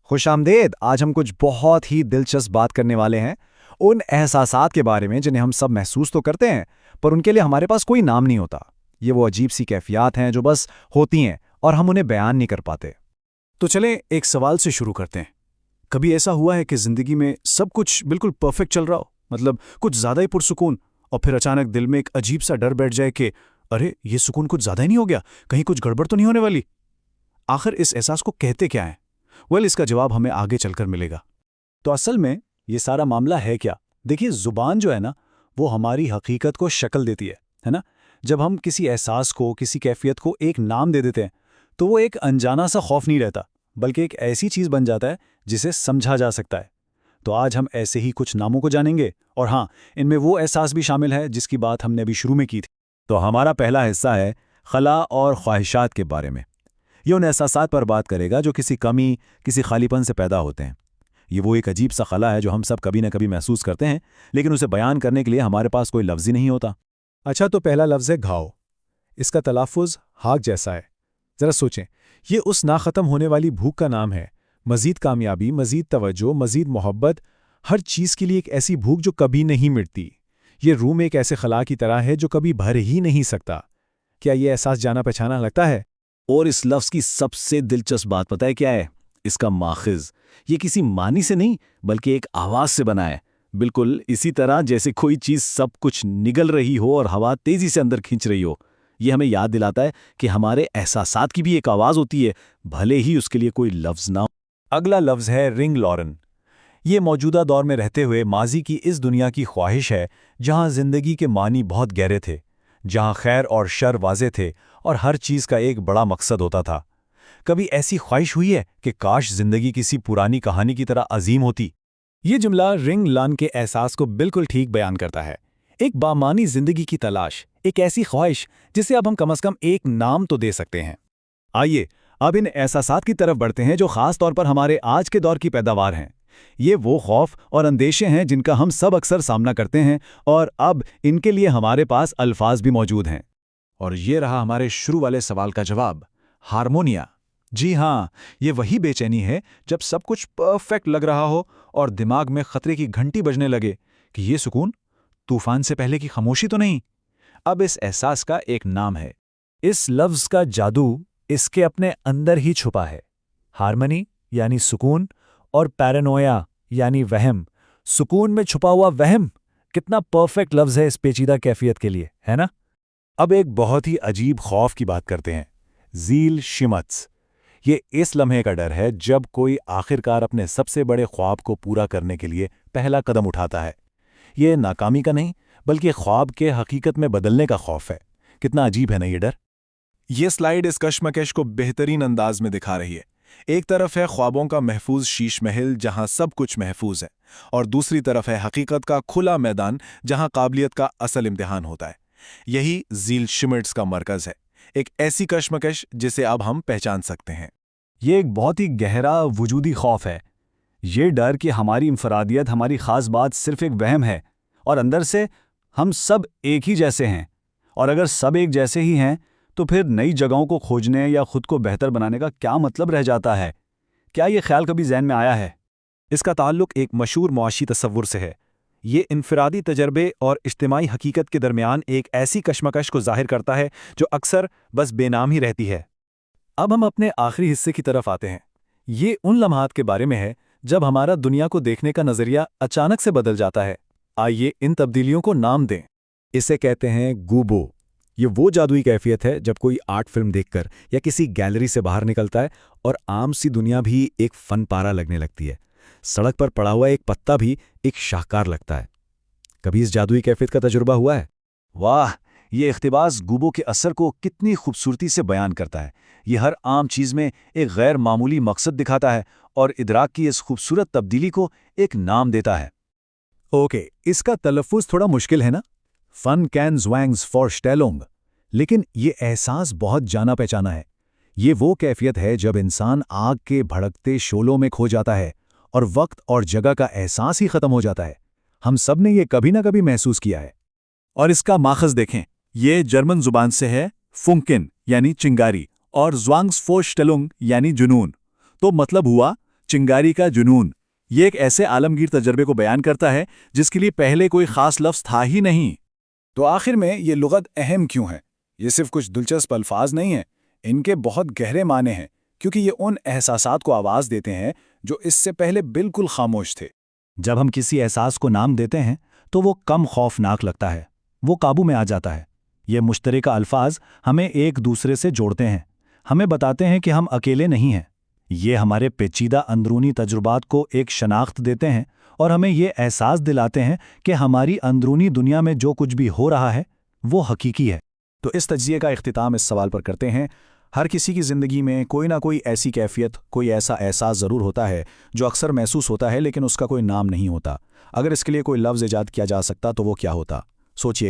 خوش آمدید۔ آج ہم کچھ بہت ہی دلچسپ بات کرنے والے ہیں ان احساسات کے بارے میں جنہیں ہم سب محسوس تو کرتے ہیں پر ان کے لیے ہمارے پاس کوئی نام نہیں ہوتا۔ یہ وہ عجیب سی کیفیات ہیں جو بس ہوتی ہیں اور ہم انہیں بیان نہیں کر پاتے۔ تو چلیں ایک سوال سے شروع کرتے ہیں۔ کبھی ایسا ہوا ہے کہ زندگی میں سب کچھ بالکل پرفیکٹ چل رہا ہو، مطلب کچھ زیادہ ہی پرسکون، اور پھر اچانک دل میں ایک عجیب سا ڈر بیٹھ جائے کہ ارے یہ سکون کچھ زیادہ ہی نہیں ہو گیا، کہیں کچھ گڑبڑ تو نہیں ہونے والی؟ آخر اس احساس کو کہتے کیا ہیں؟ اس کا جواب ہمیں آگے چل کر ملے گا۔ تو اصل میں یہ سارا معاملہ ہے کیا؟ دیکھیے، زبان جو ہے نا، وہ ہماری حقیقت کو شکل دیتی ہے نا؟ جب ہم کسی احساس کو، کسی کیفیت کو ایک نام دے دیتے ہیں تو وہ ایک انجانا سا خوف نہیں رہتا، بلکہ ایک ایسی چیز بن جاتا ہے جسے سمجھا جا سکتا ہے۔ تو آج ہم ایسے ہی کچھ ناموں کو جانیں گے، اور ہاں، ان میں وہ احساس بھی شامل ہے جس کی بات ہم نے ابھی شروع میں کی تھی۔ تو ہمارا پہلا حصہ ہے خلا اور خواہشات کے بارے میں۔ یہ ان احساسات پر بات کرے گا جو کسی کمی، کسی خالی پن سے پیدا ہوتے ہیں۔ یہ وہ ایک عجیب سا خلا ہے جو ہم سب کبھی نہ کبھی محسوس کرتے ہیں، لیکن اسے بیان کرنے کے لیے ہمارے پاس کوئی لفظ ہی نہیں ہوتا۔ اچھا، تو پہلا لفظ ہے گھاؤ۔ اس کا تلفظ ہاک جیسا ہے۔ ذرا سوچیں، یہ اس ناختم ہونے والی بھوک کا نام ہے۔ مزید کامیابی، مزید توجہ، مزید محبت، ہر چیز کے لیے ایک ایسی بھوک جو کبھی نہیں مٹتی۔ یہ روم ایک ایسے خلا کی طرح ہے جو کبھی بھر ہی نہیں سکتا۔ کیا یہ احساس جانا پہچانا لگتا ہے؟ اور اس لفظ کی سب سے دلچسپ بات پتہ ہے کیا ہے؟ اس کا ماخذ۔ یہ کسی معنی سے نہیں بلکہ ایک آواز سے بنا ہے، بالکل اسی طرح جیسے کوئی چیز سب کچھ نگل رہی ہو اور ہوا تیزی سے اندر کھینچ رہی ہو۔ یہ ہمیں یاد دلاتا ہے کہ ہمارے احساسات کی بھی ایک آواز ہوتی ہے، بھلے ہی اس کے لیے کوئی لفظ نہ ہو۔ اگلا لفظ ہے رنگ لارن۔ یہ موجودہ دور میں رہتے ہوئے ماضی کی اس دنیا کی خواہش ہے جہاں زندگی کے معنی بہت گہرے تھے، جہاں خیر اور شر واضح تھے اور ہر چیز کا ایک بڑا مقصد ہوتا تھا۔ کبھی ایسی خواہش ہوئی ہے کہ کاش زندگی کسی پرانی کہانی کی طرح عظیم ہوتی؟ یہ جملہ رنگ لان کے احساس کو بالکل ٹھیک بیان کرتا ہے۔ ایک بامانی زندگی کی تلاش، ایک ایسی خواہش جسے اب ہم کم از کم ایک نام تو دے سکتے ہیں۔ آئیے اب ان احساسات کی طرف بڑھتے ہیں جو خاص طور پر ہمارے آج کے دور کی پیداوار ہیں۔ یہ وہ خوف اور اندیشے ہیں جن کا ہم سب اکثر سامنا کرتے ہیں، اور اب ان کے لیے ہمارے پاس الفاظ بھی موجود ہیں۔ اور یہ رہا ہمارے شروع والے سوال کا جواب، ہارمونیا۔ جی ہاں، یہ وہی بے چینی ہے جب سب کچھ پرفیکٹ لگ رہا ہو اور دماغ میں خطرے کی گھنٹی بجنے لگے کہ یہ سکون طوفان سے پہلے کی خاموشی تو نہیں۔ اب اس احساس کا ایک نام ہے۔ اس لفظ کا جادو اس کے اپنے اندر ہی چھپا ہے۔ ہارمنی یعنی سکون، اور پیرانویا یعنی وہم۔ سکون میں چھپا ہوا وہم، کتنا پرفیکٹ لفظ ہے اس پیچیدہ کیفیت کے لیے، ہے نا؟ اب ایک بہت ہی عجیب خوف کی بات کرتے ہیں، ذیل شمتس۔ یہ اس لمحے کا ڈر ہے جب کوئی آخرکار اپنے سب سے بڑے خواب کو پورا کرنے کے لیے پہلا قدم اٹھاتا ہے۔ یہ ناکامی کا نہیں بلکہ خواب کے حقیقت میں بدلنے کا خوف ہے۔ کتنا عجیب ہے نا یہ ڈر؟ یہ سلائیڈ اس کشمکش کو بہترین انداز میں دکھا رہی ہے۔ ایک طرف ہے خوابوں کا محفوظ شیش محل جہاں سب کچھ محفوظ ہے، اور دوسری طرف ہے حقیقت کا کھلا میدان جہاں قابلیت کا اصل امتحان ہوتا ہے۔ یہی ذیل شمٹس کا مرکز ہے، ایک ایسی کشمکش جسے اب ہم پہچان سکتے ہیں۔ یہ ایک بہت ہی گہرا وجودی خوف ہے۔ یہ ڈر کہ ہماری انفرادیت، ہماری خاص بات صرف ایک وہم ہے، اور اندر سے ہم سب ایک ہی جیسے ہیں۔ اور اگر سب ایک جیسے ہی ہیں تو پھر نئی جگہوں کو کھوجنے یا خود کو بہتر بنانے کا کیا مطلب رہ جاتا ہے؟ کیا یہ خیال کبھی ذہن میں آیا ہے؟ اس کا تعلق ایک مشہور معاشی تصور سے ہے۔ یہ انفرادی تجربے اور اجتماعی حقیقت کے درمیان ایک ایسی کشمکش کو ظاہر کرتا ہے جو اکثر بس بے نام ہی رہتی ہے۔ اب ہم اپنے آخری حصے کی طرف آتے ہیں۔ یہ ان لمحات کے بارے میں ہے جب ہمارا دنیا کو دیکھنے کا نظریہ اچانک سے بدل جاتا ہے۔ آئیے ان تبدیلیوں کو نام دیں۔ اسے کہتے ہیں گوبو۔ یہ وہ جادوئی کیفیت ہے جب کوئی آرٹ فلم دیکھ کر یا کسی گیلری سے باہر نکلتا ہے اور عام سی دنیا بھی ایک فن پارہ لگنے لگتی ہے۔ سڑک پر پڑا ہوا ایک پتا بھی ایک شاہکار لگتا ہے۔ کبھی اس جادوئی کیفیت کا تجربہ ہوا ہے؟ واہ، یہ اقتباس گوبو کے اثر کو کتنی خوبصورتی سے بیان کرتا ہے۔ یہ ہر عام چیز میں ایک غیر معمولی مقصد دکھاتا ہے اور ادراک کی اس خوبصورت تبدیلی کو ایک نام دیتا ہے۔ اوکے، اس کا تلفظ تھوڑا مشکل ہے نا؟ فن کین زوانگز فور سٹیلونگ، لیکن یہ احساس بہت جانا پہچانا ہے۔ یہ وہ کیفیت ہے جب انسان آگ کے بھڑکتے شعلوں میں کھو جاتا ہے اور وقت اور جگہ کا احساس ہی ختم ہو جاتا ہے۔ ہم سب نے یہ کبھی نہ کبھی محسوس کیا ہے۔ اور اس کا ماخذ دیکھیں، یہ جرمن زبان سے ہے، فنکن یعنی چنگاری اور زوانگس فورسٹلنگ یعنی جنون۔ تو مطلب ہوا چنگاری کا جنون، یہ ایک ایسے عالمگیر تجربے کو بیان کرتا ہے جس کے لیے پہلے کوئی خاص لفظ تھا ہی نہیں۔ تو آخر میں یہ لغت اہم کیوں ہے؟ یہ صرف کچھ دلچسپ الفاظ نہیں ہیں، ان کے بہت گہرے معنی ہیں، کیونکہ یہ ان احساسات کو آواز دیتے ہیں جو اس سے پہلے بالکل خاموش تھے۔ جب ہم کسی احساس کو نام دیتے ہیں تو وہ کم خوفناک لگتا ہے، وہ قابو میں آ جاتا ہے۔ یہ مشترکہ الفاظ ہمیں ایک دوسرے سے جوڑتے ہیں، ہمیں بتاتے ہیں کہ ہم اکیلے نہیں ہیں۔ یہ ہمارے پیچیدہ اندرونی تجربات کو ایک شناخت دیتے ہیں اور ہمیں یہ احساس دلاتے ہیں کہ ہماری اندرونی دنیا میں جو کچھ بھی ہو رہا ہے وہ حقیقی ہے۔ تو اس تجزیے کا اختتام اس سوال پر کرتے ہیں، ہر کسی کی زندگی میں کوئی نہ کوئی ایسی کیفیت، کوئی ایسا احساس ضرور ہوتا ہے جو اکثر محسوس ہوتا ہے لیکن اس کا کوئی نام نہیں ہوتا۔ اگر اس کے لیے کوئی لفظ ایجاد کیا جا سکتا تو وہ کیا ہوتا؟ سوچئے۔